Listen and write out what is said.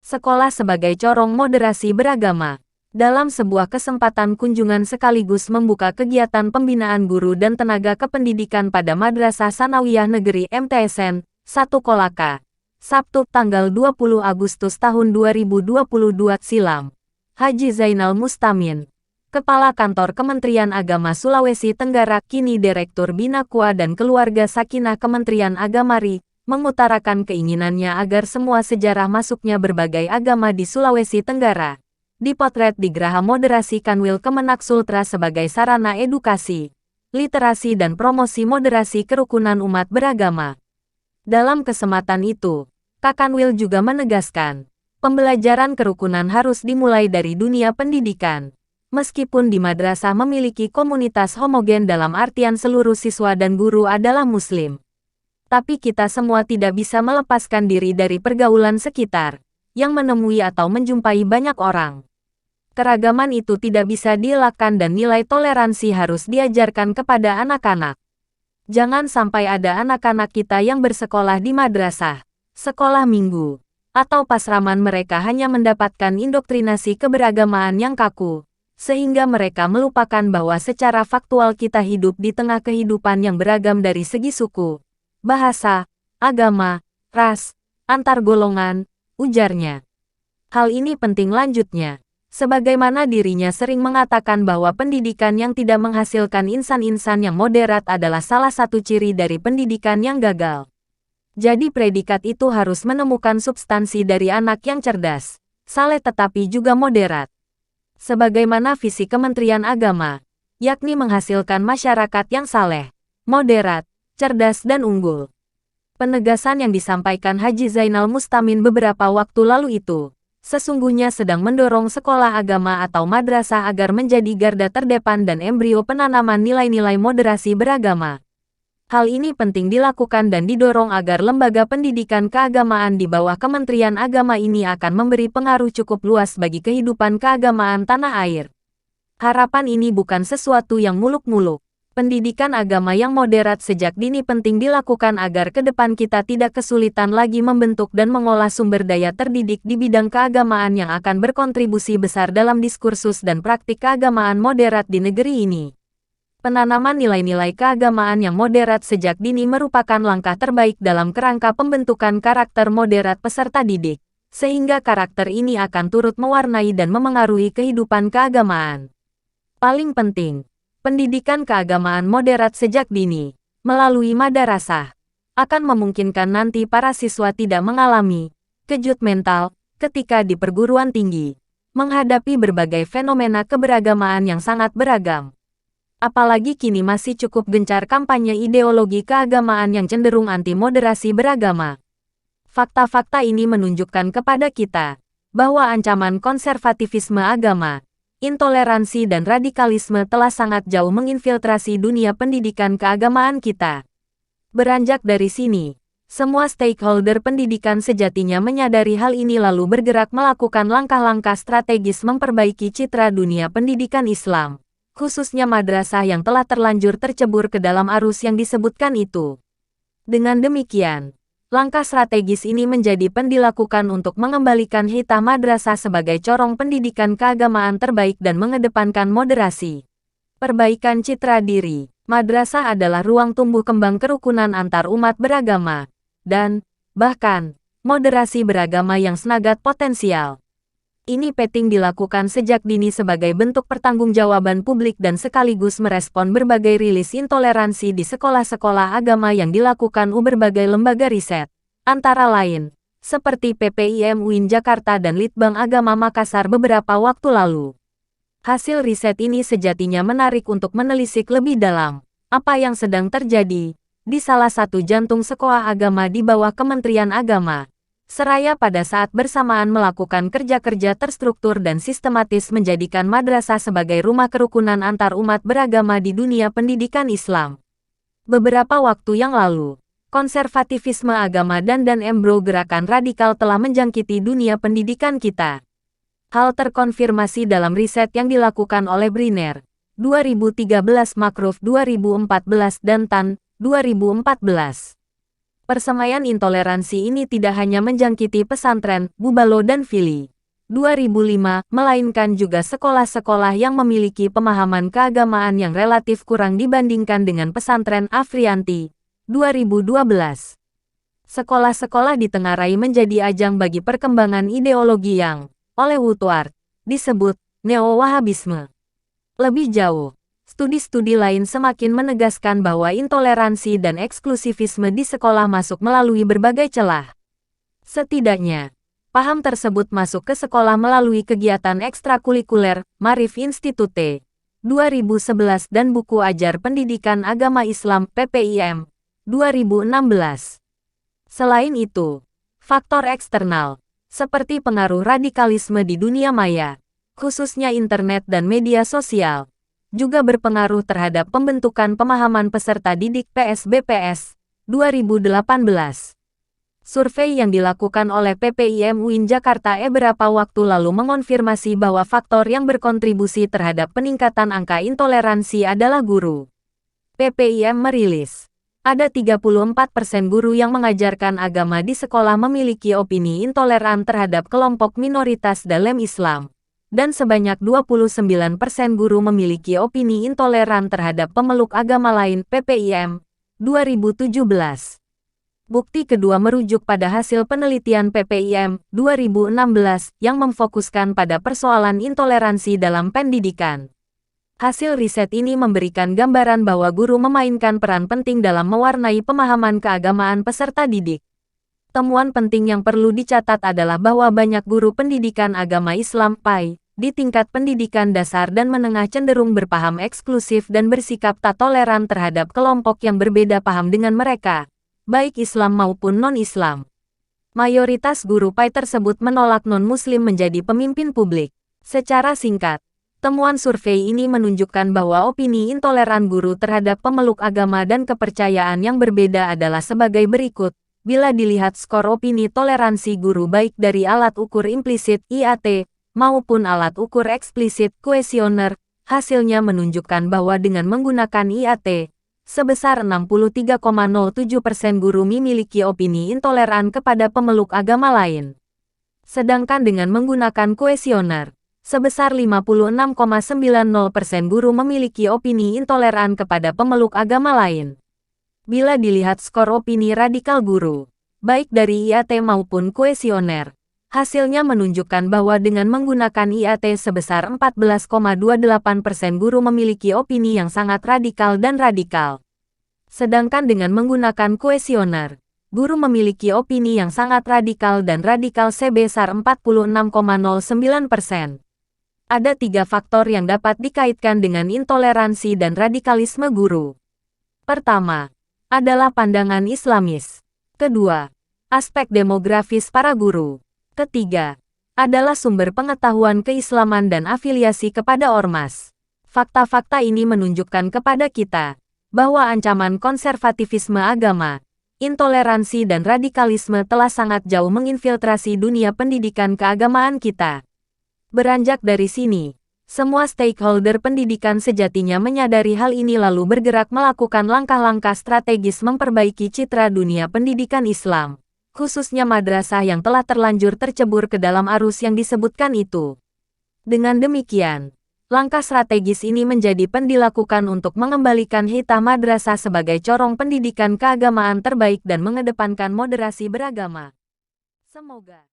Sekolah sebagai corong moderasi beragama. Dalam sebuah kesempatan kunjungan sekaligus membuka kegiatan pembinaan guru dan tenaga kependidikan pada Madrasah Sanawiyah Negeri MTSN, 1 Kolaka, Sabtu tanggal 20 Agustus tahun 2022 silam. Haji Zainal Mustamin, Kepala Kantor Kementerian Agama Sulawesi Tenggara kini Direktur Bina Kua dan Keluarga Sakinah Kementerian Agama RI, mengutarakan keinginannya agar semua sejarah masuknya berbagai agama di Sulawesi Tenggara dipotret di Geraha Moderasi Kanwil Kemenak Sultra sebagai sarana edukasi, literasi dan promosi moderasi kerukunan umat beragama. Dalam kesempatan itu, Kakanwil juga menegaskan, pembelajaran kerukunan harus dimulai dari dunia pendidikan. Meskipun di madrasah memiliki komunitas homogen dalam artian seluruh siswa dan guru adalah Muslim, tapi kita semua tidak bisa melepaskan diri dari pergaulan sekitar, yang menemui atau menjumpai banyak orang. Keragaman itu tidak bisa dielakkan dan nilai toleransi harus diajarkan kepada anak-anak. Jangan sampai ada anak-anak kita yang bersekolah di madrasah, sekolah minggu, atau pasraman mereka hanya mendapatkan indoktrinasi keberagamaan yang kaku, sehingga mereka melupakan bahwa secara faktual kita hidup di tengah kehidupan yang beragam dari segi suku, bahasa, agama, ras, antar golongan, ujarnya. Hal ini penting lanjutnya. Sebagaimana dirinya sering mengatakan bahwa pendidikan yang tidak menghasilkan insan-insan yang moderat adalah salah satu ciri dari pendidikan yang gagal. Jadi predikat itu harus menemukan substansi dari anak yang cerdas, saleh tetapi juga moderat. Sebagaimana visi Kementerian Agama, yakni menghasilkan masyarakat yang saleh, moderat, cerdas dan unggul. Penegasan yang disampaikan Haji Zainal Mustamin beberapa waktu lalu itu, sesungguhnya sedang mendorong sekolah agama atau madrasah agar menjadi garda terdepan dan embrio penanaman nilai-nilai moderasi beragama. Hal ini penting dilakukan dan didorong agar lembaga pendidikan keagamaan di bawah Kementerian Agama ini akan memberi pengaruh cukup luas bagi kehidupan keagamaan tanah air. Harapan ini bukan sesuatu yang muluk-muluk. Pendidikan agama yang moderat sejak dini penting dilakukan agar ke depan kita tidak kesulitan lagi membentuk dan mengolah sumber daya terdidik di bidang keagamaan yang akan berkontribusi besar dalam diskursus dan praktik keagamaan moderat di negeri ini. Penanaman nilai-nilai keagamaan yang moderat sejak dini merupakan langkah terbaik dalam kerangka pembentukan karakter moderat peserta didik, sehingga karakter ini akan turut mewarnai dan memengaruhi kehidupan keagamaan. Paling penting, pendidikan keagamaan moderat sejak dini, melalui madrasah, akan memungkinkan nanti para siswa tidak mengalami kejut mental ketika di perguruan tinggi, menghadapi berbagai fenomena keberagamaan yang sangat beragam. Apalagi kini masih cukup gencar kampanye ideologi keagamaan yang cenderung anti-moderasi beragama. Fakta-fakta ini menunjukkan kepada kita bahwa ancaman konservatifisme agama, intoleransi dan radikalisme telah sangat jauh menginfiltrasi dunia pendidikan keagamaan kita. Beranjak dari sini, semua stakeholder pendidikan sejatinya menyadari hal ini lalu bergerak melakukan langkah-langkah strategis memperbaiki citra dunia pendidikan Islam, khususnya madrasah yang telah terlanjur tercebur ke dalam arus yang disebutkan itu. Dengan demikian, langkah strategis ini menjadi dilakukan untuk mengembalikan hitah madrasah sebagai corong pendidikan keagamaan terbaik dan mengedepankan moderasi. Perbaikan citra diri, madrasah adalah ruang tumbuh kembang kerukunan antar umat beragama, dan, bahkan, moderasi beragama yang sangat potensial. Ini penting dilakukan sejak dini sebagai bentuk pertanggungjawaban publik dan sekaligus merespon berbagai rilis intoleransi di sekolah-sekolah agama yang dilakukan berbagai lembaga riset, antara lain, seperti PPIM UIN Jakarta dan Litbang Agama Makassar beberapa waktu lalu. Hasil riset ini sejatinya menarik untuk menelisik lebih dalam apa yang sedang terjadi di salah satu jantung sekolah agama di bawah Kementerian Agama, seraya pada saat bersamaan melakukan kerja-kerja terstruktur dan sistematis menjadikan madrasah sebagai rumah kerukunan antar umat beragama di dunia pendidikan Islam. Beberapa waktu yang lalu, konservatifisme agama dan embro gerakan radikal telah menjangkiti dunia pendidikan kita. Hal terkonfirmasi dalam riset yang dilakukan oleh Briner, 2013 Makruf 2014 dan Tan, 2014. Persemaian intoleransi ini tidak hanya menjangkiti pesantren, Bubalo dan Fili 2005, melainkan juga sekolah-sekolah yang memiliki pemahaman keagamaan yang relatif kurang dibandingkan dengan pesantren Afrianti 2012. Sekolah-sekolah ditengarai menjadi ajang bagi perkembangan ideologi yang, oleh Woodward, disebut neo-wahabisme. Lebih jauh, studi-studi lain semakin menegaskan bahwa intoleransi dan eksklusivisme di sekolah masuk melalui berbagai celah. Setidaknya, paham tersebut masuk ke sekolah melalui kegiatan ekstrakurikuler, Maarif Institute 2011 dan buku ajar pendidikan agama Islam PPIM 2016. Selain itu, faktor eksternal, seperti pengaruh radikalisme di dunia maya, khususnya internet dan media sosial, juga berpengaruh terhadap pembentukan pemahaman peserta didik PSBPS 2018. Survei yang dilakukan oleh PPIM UIN Jakarta beberapa waktu lalu mengonfirmasi bahwa faktor yang berkontribusi terhadap peningkatan angka intoleransi adalah guru. PPIM merilis, ada 34% guru yang mengajarkan agama di sekolah memiliki opini intoleran terhadap kelompok minoritas dalam Islam, dan sebanyak 29% guru memiliki opini intoleran terhadap pemeluk agama lain PPIM 2017. Bukti kedua merujuk pada hasil penelitian PPIM 2016 yang memfokuskan pada persoalan intoleransi dalam pendidikan. Hasil riset ini memberikan gambaran bahwa guru memainkan peran penting dalam mewarnai pemahaman keagamaan peserta didik. Temuan penting yang perlu dicatat adalah bahwa banyak guru pendidikan agama Islam (PAI) di tingkat pendidikan dasar dan menengah cenderung berpaham eksklusif dan bersikap tak toleran terhadap kelompok yang berbeda paham dengan mereka, baik Islam maupun non-Islam. Mayoritas guru PAI tersebut menolak non-Muslim menjadi pemimpin publik. Secara singkat, temuan survei ini menunjukkan bahwa opini intoleran guru terhadap pemeluk agama dan kepercayaan yang berbeda adalah sebagai berikut. Bila dilihat skor opini toleransi guru baik dari alat ukur implisit IAT maupun alat ukur eksplisit kuesioner, hasilnya menunjukkan bahwa dengan menggunakan IAT, sebesar 63,07% guru memiliki opini intoleran kepada pemeluk agama lain. Sedangkan dengan menggunakan kuesioner, sebesar 56,90% guru memiliki opini intoleran kepada pemeluk agama lain. Bila dilihat skor opini radikal guru, baik dari IAT maupun kuesioner, hasilnya menunjukkan bahwa dengan menggunakan IAT sebesar 14,28% guru memiliki opini yang sangat radikal dan radikal. Sedangkan dengan menggunakan kuesioner, guru memiliki opini yang sangat radikal dan radikal sebesar 46,09%. Ada 3 faktor yang dapat dikaitkan dengan intoleransi dan radikalisme guru. Pertama, adalah pandangan Islamis. Kedua, aspek demografis para guru. Ketiga, adalah sumber pengetahuan keislaman dan afiliasi kepada ormas. Fakta-fakta ini menunjukkan kepada kita bahwa ancaman konservatifisme agama, intoleransi dan radikalisme telah sangat jauh menginfiltrasi dunia pendidikan keagamaan kita. Beranjak dari sini, semua stakeholder pendidikan sejatinya menyadari hal ini lalu bergerak melakukan langkah-langkah strategis memperbaiki citra dunia pendidikan Islam, khususnya madrasah yang telah terlanjur tercebur ke dalam arus yang disebutkan itu. Dengan demikian, langkah strategis ini menjadi dilakukan untuk mengembalikan hitah madrasah sebagai corong pendidikan keagamaan terbaik dan mengedepankan moderasi beragama. Semoga